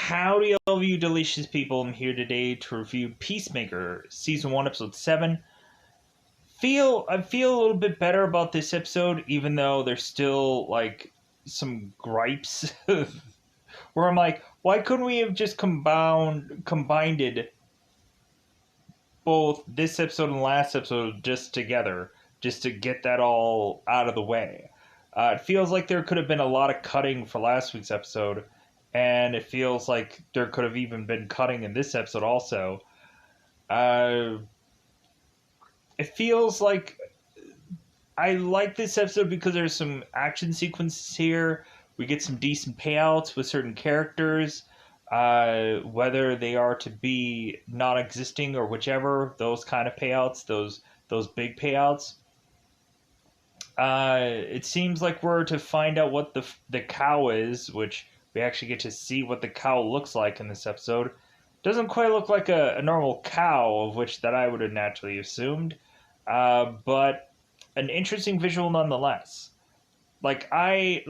Howdy, all of you delicious people. I'm here today to review Peacemaker, Season 1, Episode 7. I feel a little bit better about this episode, even though there's still, some gripes. Where I'm like, why couldn't we have just combined it, both this episode and last episode, just together, just to get that all out of the way? It feels like there could have been a lot of cutting for last week's episode, and it feels like there could have even been cutting in this episode also. It feels like I like this episode because there's some action sequences here. We get some decent payouts with certain characters, whether they are to be non-existing or whichever. Those kind of payouts, those big payouts. It seems like we're to find out what the cow is, which we actually get to see what the cow looks like in this episode. Doesn't quite look like a normal cow, of which that I would have naturally assumed, but an interesting visual nonetheless. I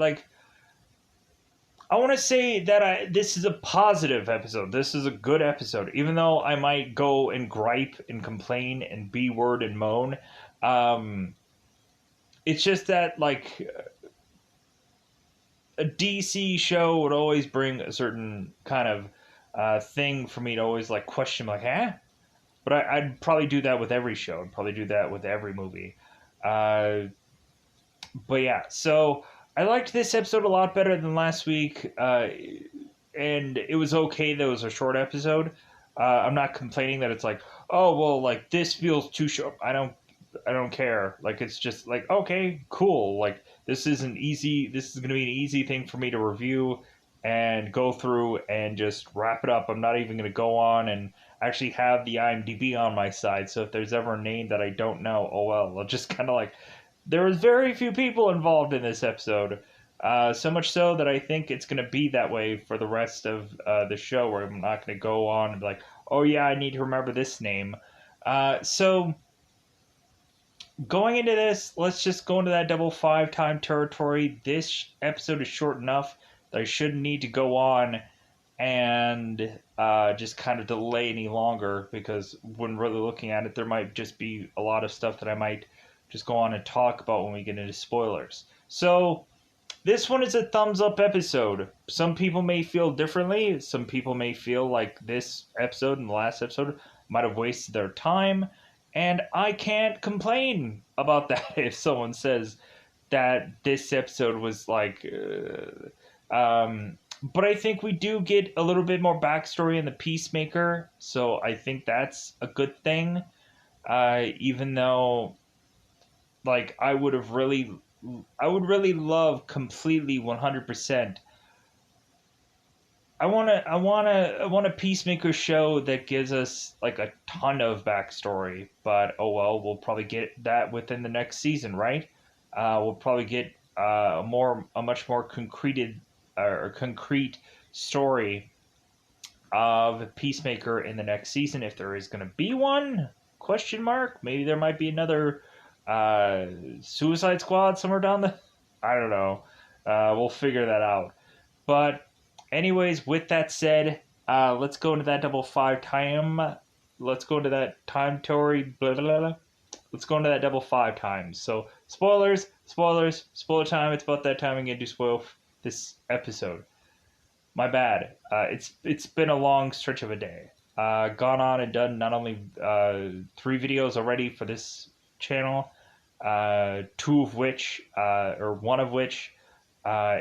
want to say that this is a positive episode. This is a good episode, even though I might go and gripe and complain and B-word and moan. It's just that, a DC show would always bring a certain kind of thing for me to always, question, huh? But I'd probably do that with every show. I'd probably do that with every movie. But yeah, so I liked this episode a lot better than last week, and it was okay that it was a short episode. I'm not complaining that it's this feels too short. I don't care. It's just okay, cool. This is going to be an easy thing for me to review and go through and just wrap it up. I'm not even going to go on and actually have the IMDb on my side. So if there's ever a name that I don't know, oh well. I'll just kind of there was very few people involved in this episode. So much so that I think it's going to be that way for the rest of the show, where I'm not going to go on and be like, oh yeah, I need to remember this name. So going into this, let's just go into that double 5 time territory. This episode is short enough that I shouldn't need to go on and just kind of delay any longer, because when really looking at it, there might just be a lot of stuff that I might just go on and talk about when we get into spoilers. So this one is a thumbs up episode. Some people may feel differently. Some people may feel like this episode and the last episode might have wasted their time. And I can't complain about that if someone says that this episode was but I think we do get a little bit more backstory in the Peacemaker, so I think that's a good thing. Even though, I would really love completely 100%. I want a Peacemaker show that gives us a ton of backstory, but oh well, we'll probably get that within the next season, right? We'll probably get a much more concrete story of Peacemaker in the next season, if there is going to be one. Question mark. Maybe there might be another Suicide Squad somewhere down the. I don't know. We'll figure that out. But anyways, with that said, let's go into that double 5 time. Let's go into that time story. Blah, blah, blah. Let's go into that double 5 times. So spoiler time. It's about that time again to spoil this episode. My bad. It's been a long stretch of a day. Gone on and done not only 3 videos already for this channel, 2 of which, or one of which,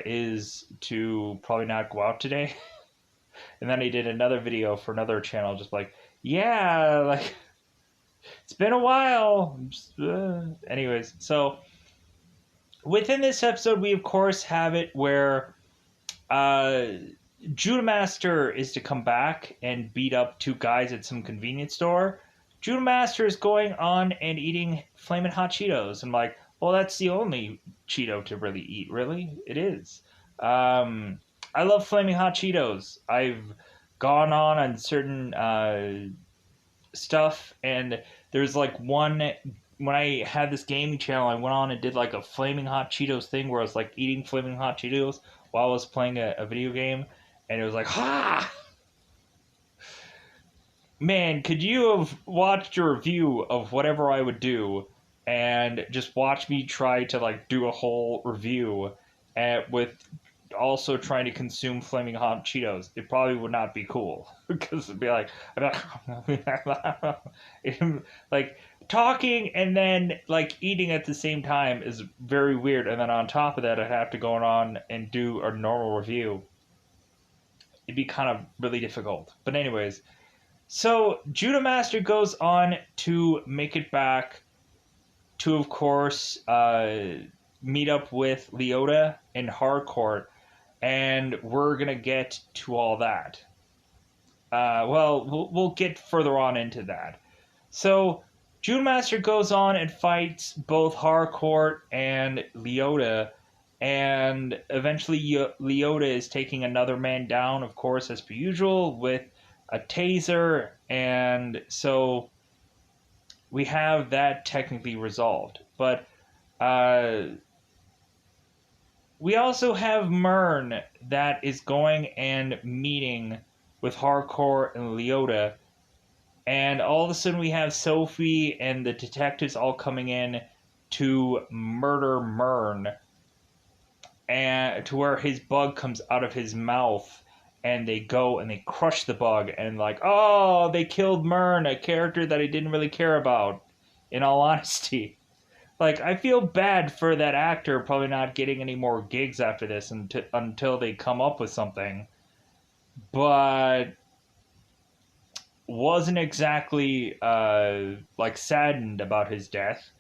is to probably not go out today. And then I did another video for another channel, just it's been a while. Anyways, so within this episode, we of course have it where Judah Master is to come back and beat up 2 guys at some convenience store. Judah Master is going on and eating Flamin' Hot Cheetos. I'm like, well, that's the only Cheeto to really eat, really? It is. I love Flaming Hot Cheetos. I've gone on certain stuff, and there's one, when I had this gaming channel, I went on and did a Flaming Hot Cheetos thing where I was eating Flaming Hot Cheetos while I was playing a video game, and it was ha! man, could you have watched a review of whatever I would do and just watch me try to like do a whole review with also trying to consume flaming hot Cheetos? It probably would not be cool because it'd be like, like talking and then like eating at the same time is very weird. And then on top of that, I'd have to go on and do a normal review. It'd be kind of really difficult. But anyways, so Judah Master goes on to make it back to, of course, meet up with Leota in Harcourt, and we're gonna get to all that. We'll get further on into that. So Judah Master goes on and fights both Harcourt and Leota, and eventually Leota is taking another man down, of course, as per usual, with a taser, and so we have that technically resolved. But we also have Myrn that is going and meeting with Harcourt and Leota, and all of a sudden we have Sophie and the detectives all coming in to murder Myrn, and to where his bug comes out of his mouth, and they go and they crush the bug, and like, oh, they killed Myrn, a character that I didn't really care about, in all honesty. Like, I feel bad for that actor probably not getting any more gigs after this until they come up with something. But wasn't exactly like saddened about his death.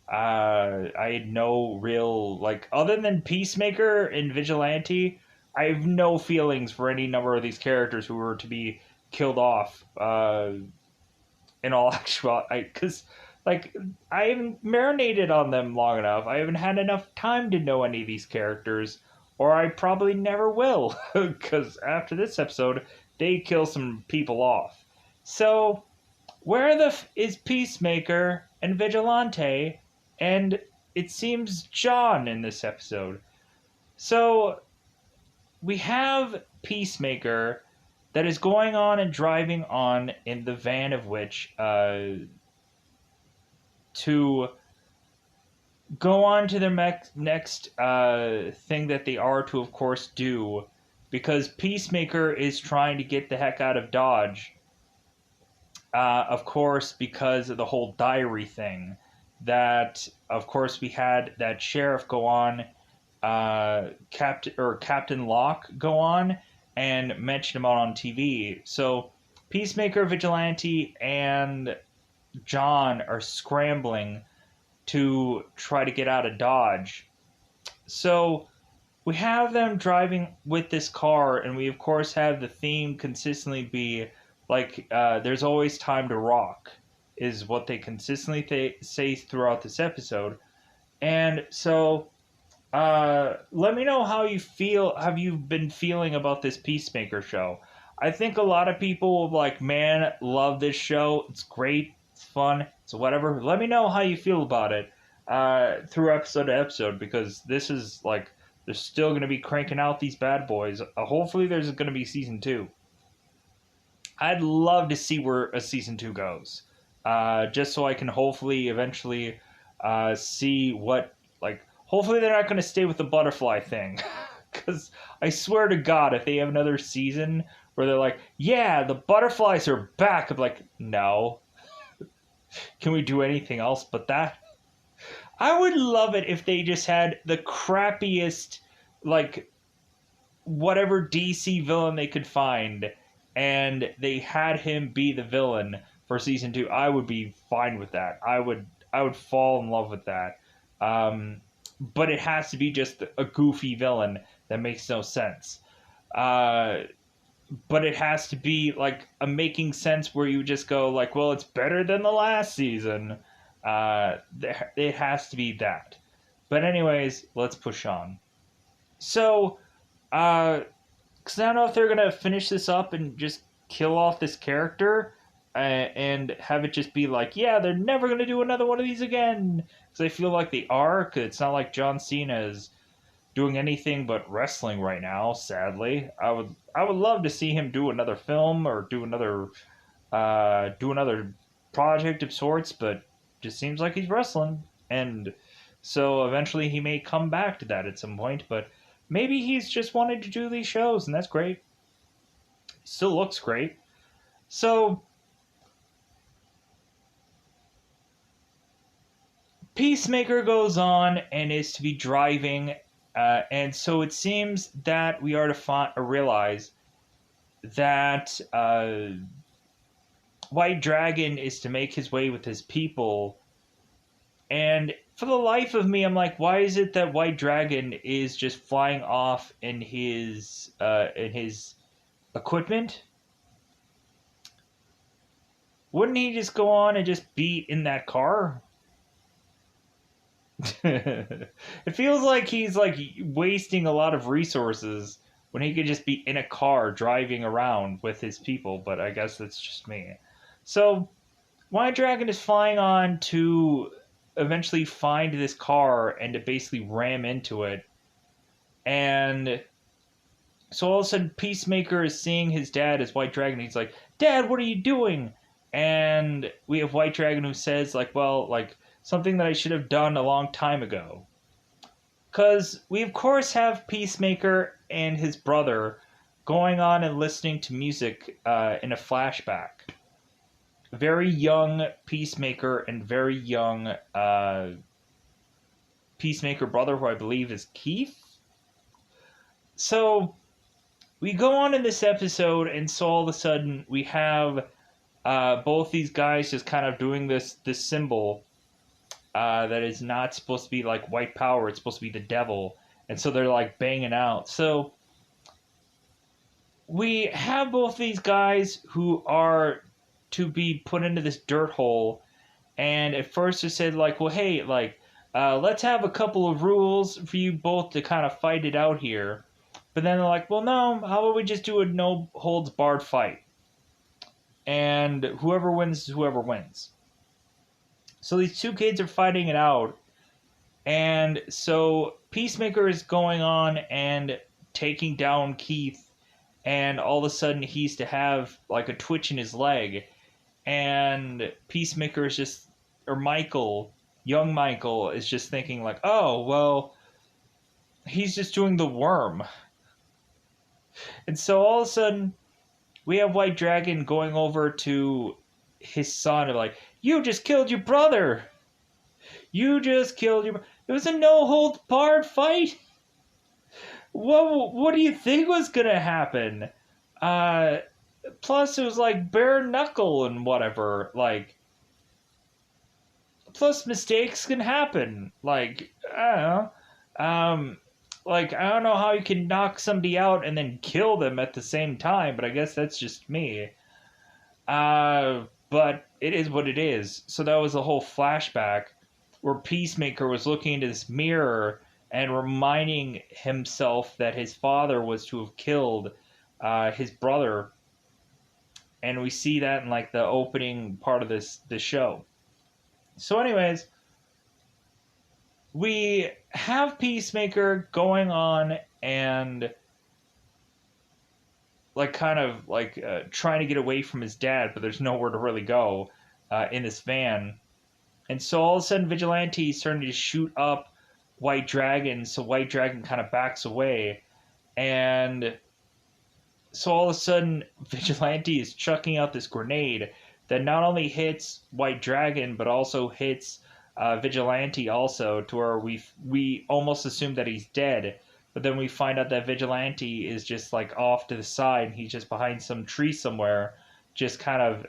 I had no real, like, other than Peacemaker and Vigilante, I have no feelings for any number of these characters who were to be killed off. In all actuality, because like I haven't marinated on them long enough. I haven't had enough time to know any of these characters, or I probably never will. Because after this episode, they kill some people off. So where is Peacemaker and Vigilante, and it seems John in this episode? So we have Peacemaker that is going on and driving on in the van of which to go on to their next thing that they are to, of course, do, because Peacemaker is trying to get the heck out of Dodge. Of course, because of the whole diary thing. That, of course, we had that sheriff go on, Captain Locke go on and mention him out on TV. So Peacemaker, Vigilante, and John are scrambling to try to get out of Dodge. So we have them driving with this car, and we of course have the theme consistently be like, there's always time to rock, is what they consistently say throughout this episode. And so let me know how you feel. Have you been feeling about this Peacemaker show? I think a lot of people like, man, love this show. It's great. It's fun. It's whatever. Let me know how you feel about it through episode to episode, because this is like, they're still going to be cranking out these bad boys. Hopefully there's going to be season 2. I'd love to see where a season 2 goes. Just so I can hopefully eventually see what, like, hopefully they're not going to stay with the butterfly thing. Because I swear to God, if they have another season where they're like, yeah, the butterflies are back, I'm like, no. Can we do anything else but that? I would love it if they just had the crappiest, like, whatever DC villain they could find, and they had him be the villain for season 2. I would be fine with that. I would fall in love with that. But it has to be just a goofy villain that makes no sense. But it has to be like a making sense where you just go like, well, it's better than the last season. It has to be that. But anyways, let's push on. So, because I don't know if they're going to finish this up and just kill off this character and have it just be like, yeah, they're never going to do another one of these again. Because I feel like they are, because it's not like John Cena is doing anything but wrestling right now, sadly. I would love to see him do another film or do another do another project of sorts, but just seems like he's wrestling. And so eventually he may come back to that at some point, but maybe he's just wanted to do these shows, and that's great. Still looks great. So Peacemaker goes on and is to be driving, and so it seems that we are to realize that White Dragon is to make his way with his people. And for the life of me, I'm like, why is it that White Dragon is just flying off in his equipment? Wouldn't he just go on and just be in that car? It feels like he's like wasting a lot of resources when he could just be in a car driving around with his people, but I guess that's just me. So, White Dragon is flying on to eventually find this car and to basically ram into it. And so all of a sudden, Peacemaker is seeing his dad as White Dragon. He's like, "Dad, what are you doing?" And we have White Dragon who says, like, well, like, something that I should have done a long time ago. Because we, of course, have Peacemaker and his brother going on and listening to music in a flashback. Very young Peacemaker and very young Peacemaker brother, who I believe is Keith. So we go on in this episode, and so all of a sudden we have both these guys just kind of doing this symbol that is not supposed to be like white power. It's supposed to be the devil, and so they're like banging out. So we have both these guys who are to be put into this dirt hole, and at first they said like, well, hey, like, let's have a couple of rules for you both to kind of fight it out here. But then they're like, well, no, how about we just do a no holds barred fight, and whoever wins is whoever wins. So these two kids are fighting it out, and so Peacemaker is going on and taking down Keith, and all of a sudden he's to have like a twitch in his leg, and Peacemaker is just, or Michael, young Michael, is just thinking like, oh, well, he's just doing the worm. And so all of a sudden, we have White Dragon going over to his son and like, you just killed your brother! You just killed your... It was a no-hold-barred fight! What do you think was gonna happen? Plus, it was like bare knuckle and whatever. Like, plus mistakes can happen. Like, I don't know. Like, I don't know how you can knock somebody out and then kill them at the same time, but I guess that's just me. But it is what it is. So that was the whole flashback where Peacemaker was looking into this mirror and reminding himself that his father was to have killed his brother. And we see that in like the opening part of this show. So anyways, we have Peacemaker going on and like kind of like trying to get away from his dad, but there's nowhere to really go in this van. And so all of a sudden Vigilante is starting to shoot up White Dragon, so White Dragon kind of backs away. And so all of a sudden Vigilante is chucking out this grenade that not only hits White Dragon, but also hits Vigilante also, to where we almost assume that he's dead, but then we find out that Vigilante is just like off to the side, and he's just behind some tree somewhere, just kind of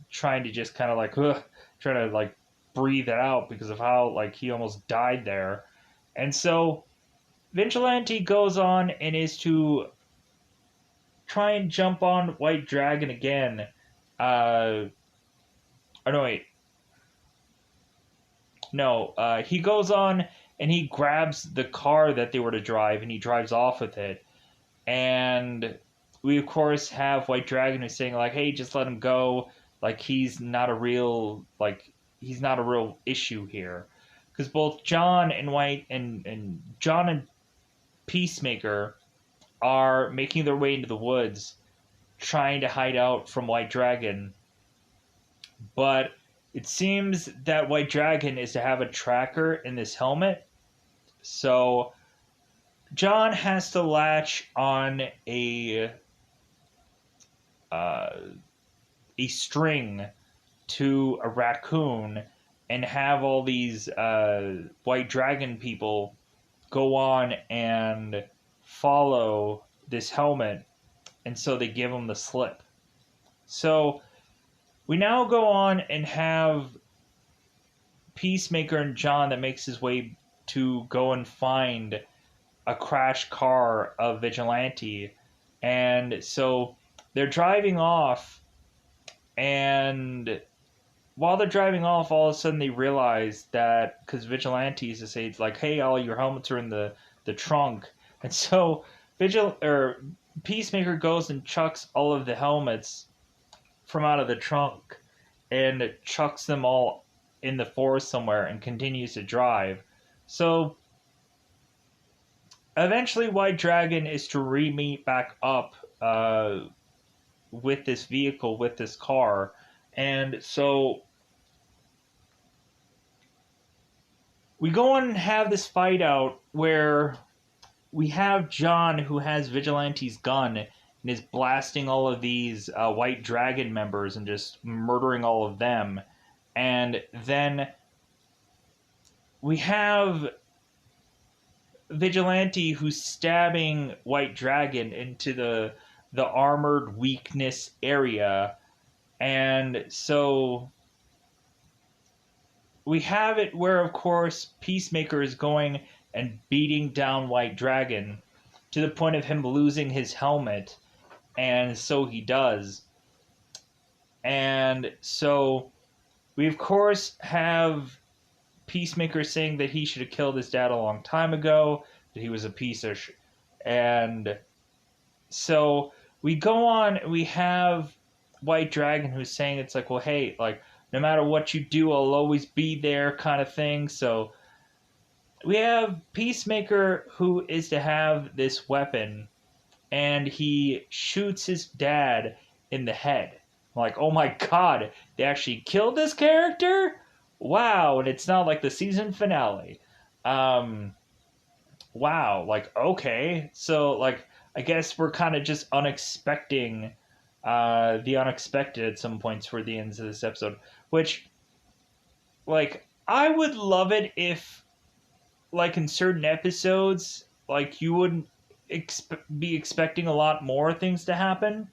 trying to just kind of like trying to like breathe it out because of how like he almost died there. And so Vigilante goes on and is to try and jump on White Dragon again. Oh no, wait. No, he goes on and he grabs the car that they were to drive and he drives off with it. And we, of course, have White Dragon who's saying, like, hey, just let him go. Like, he's not a real issue here. Because both John and White and John and Peacemaker are making their way into the woods trying to hide out from White Dragon. But it seems that White Dragon is to have a tracker in this helmet. So John has to latch on uh, a string to a raccoon and have all these White Dragon people go on and follow this helmet, and so they give him the slip. So we now go on and have Peacemaker and John that makes his way to go and find a crashed car of Vigilante. And so they're driving off, and while they're driving off, all of a sudden they realize that because Vigilantes to say it's like, "Hey, all your helmets are in the trunk," and so Peacemaker goes and chucks all of the helmets from out of the trunk and chucks them all in the forest somewhere and continues to drive. So eventually, White Dragon is to re-meet back up with this vehicle, with this car, and so we go on and have this fight out where we have John who has Vigilante's gun and is blasting all of these White Dragon members and just murdering all of them. And then we have Vigilante who's stabbing White Dragon into the armored weakness area. And so we have it where, of course, Peacemaker is going and beating down White Dragon to the point of him losing his helmet, and so he does. And so we, of course, have Peacemaker saying that he should have killed his dad a long time ago, that he was a piece of and so we go on, we have White Dragon who's saying it's like, well, hey, like, no matter what you do, I'll always be there kind of thing. So we have Peacemaker who is to have this weapon, and he shoots his dad in the head. I'm like, oh my god, they actually killed this character? Wow, and it's not like the season finale. Wow, like, okay. So, like, I guess we're kind of just unexpecting the unexpected at some points for the ends of this episode, which, like, I would love it if, like, in certain episodes, like, you wouldn't be expecting a lot more things to happen,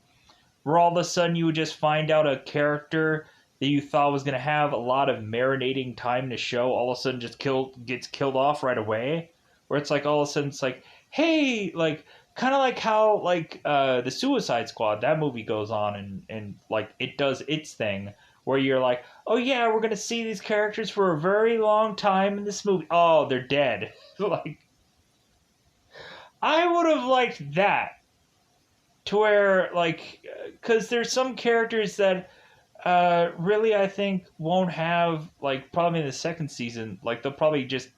where all of a sudden you would just find out a character that you thought was going to have a lot of marinating time to show all of a sudden just gets killed off right away, where it's like all of a sudden it's like, hey, like, kind of like how, like, the Suicide Squad, that movie goes on and like it does its thing, where you're like, oh yeah, we're going to see these characters for a very long time in this movie. Oh, they're dead. Like, I would have liked that, to where, like, because there's some characters that really I think won't have, like, probably in the second season, like, they'll probably just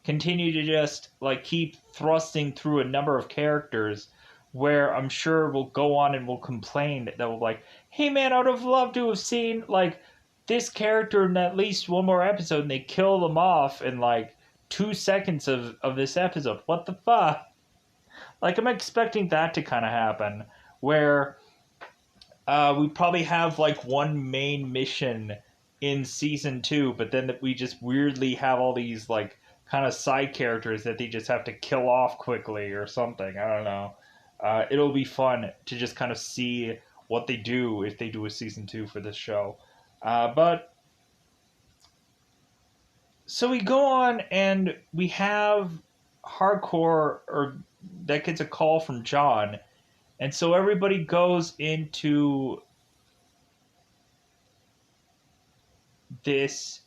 continue to just, like, keep thrusting through a number of characters where I'm sure we'll go on and we'll complain that we'll like, hey man, I would have loved to have seen, like, this character in at least one more episode, and they kill them off in like 2 seconds of this episode. What the fuck? Like, I'm expecting that to kind of happen, where we probably have like one main mission in season 2, but then we just weirdly have all these like kind of side characters that they just have to kill off quickly or something. I don't know. It'll be fun to just kind of see what they do if they do a season 2 for this show. But so we go on and we have Hardcore, or that gets a call from John, and so everybody goes into this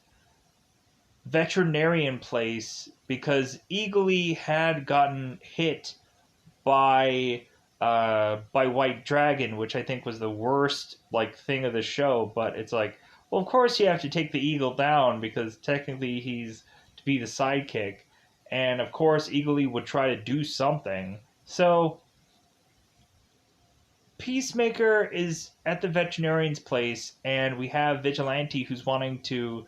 veterinarian place because Eagly had gotten hit by White Dragon, which I think was the worst like thing of the show. But it's like, well, of course you have to take the eagle down because technically he's to be the sidekick, and of course Eagly would try to do something. So Peacemaker is at the veterinarian's place, and we have Vigilante who's wanting to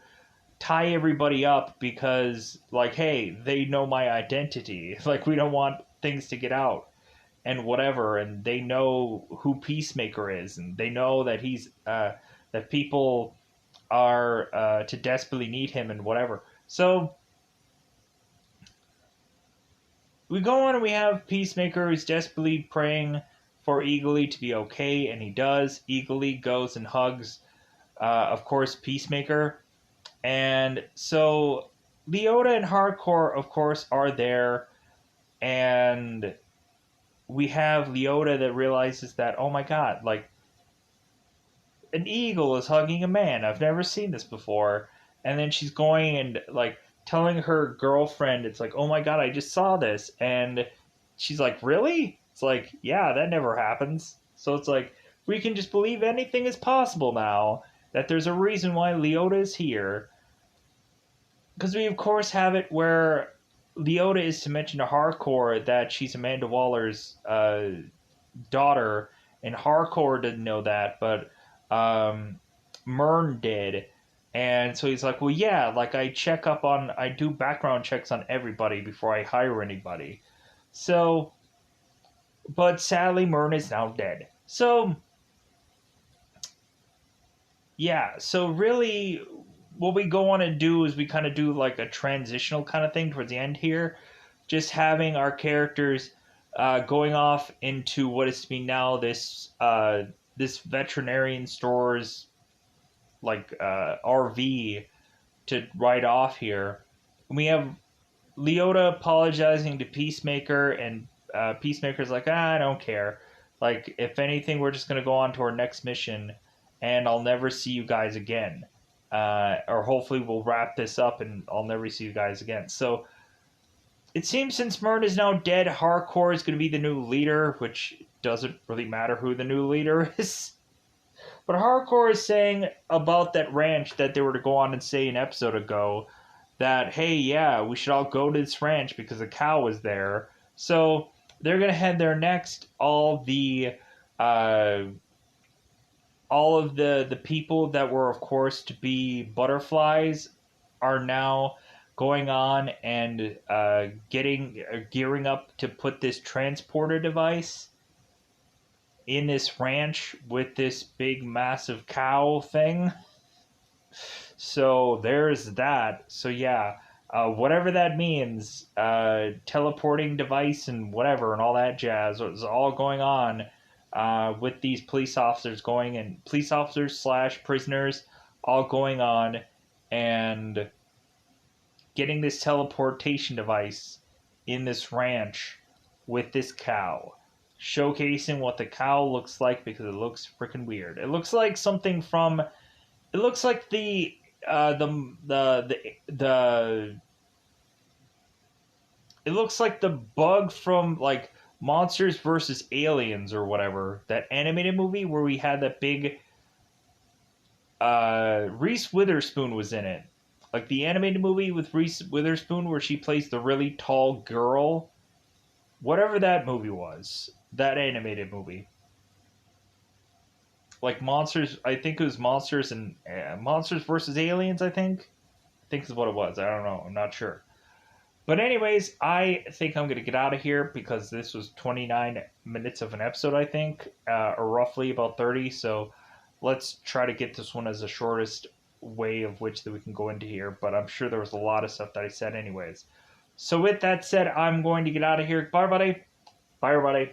tie everybody up because, like, hey, they know my identity. Like, we don't want things to get out and whatever, and they know who Peacemaker is, and they know that he's that people are to desperately need him and whatever. So we go on and we have Peacemaker who's desperately praying for Eagly to be okay, and he does. Eagly goes and hugs, of course, Peacemaker. And so Leota and Hardcore, of course, are there, and we have Leota that realizes that, oh my god, like, an eagle is hugging a man. I've never seen this before. And then she's going and, like, telling her girlfriend, it's like, oh my god, I just saw this. And she's like, really? It's like, yeah, that never happens. So it's like, we can just believe anything is possible now, that there's a reason why Leota is here. Because we, of course, have it where Leota is to mention to Hardcore that she's Amanda Waller's daughter, and Hardcore didn't know that, but Mern did. And so he's like, well, yeah, like, I do background checks on everybody before I hire anybody. So, but sadly, Mern is now dead. So, yeah, so really, what we go on and do is we kind of do like a transitional kind of thing towards the end here, just having our characters going off into what is to be now this veterinarian store's like RV to ride off here. We have Leota apologizing to Peacemaker, and Peacemaker's like, I don't care. Like, if anything, we're just gonna go on to our next mission, and I'll never see you guys again. Or hopefully we'll wrap this up, and I'll never see you guys again. So it seems since Mern is now dead, Hardcore is going to be the new leader, which doesn't really matter who the new leader is. But Hardcore is saying about that ranch that they were to go on and say an episode ago that, hey, yeah, we should all go to this ranch because a cow was there. So they're going to head there next. Uh, all of the people that were, of course, to be butterflies are now going on and gearing up to put this transporter device in this ranch with this big massive cow thing. So there's that. So yeah, whatever that means, teleporting device and whatever and all that jazz is all going on with these police officers going, and police officers slash prisoners all going on and getting this teleportation device in this ranch with this cow, showcasing what the cow looks like because it looks freaking weird. It looks like something from. It looks like the it looks like the bug from, like, Monsters versus Aliens or whatever, that animated movie where we had that big Reese Witherspoon was in it. Like the animated movie with Reese Witherspoon where she plays the really tall girl. Whatever that movie was. That animated movie. Like Monsters, I think it was Monsters and Monsters versus Aliens, I think is what it was. I don't know. I'm not sure. But anyways, I think I'm going to get out of here because this was 29 minutes of an episode, I think, or roughly about 30. So let's try to get this one as the shortest way of which that we can go into here. But I'm sure there was a lot of stuff that I said anyways. So with that said, I'm going to get out of here. Bye, everybody. Bye, everybody.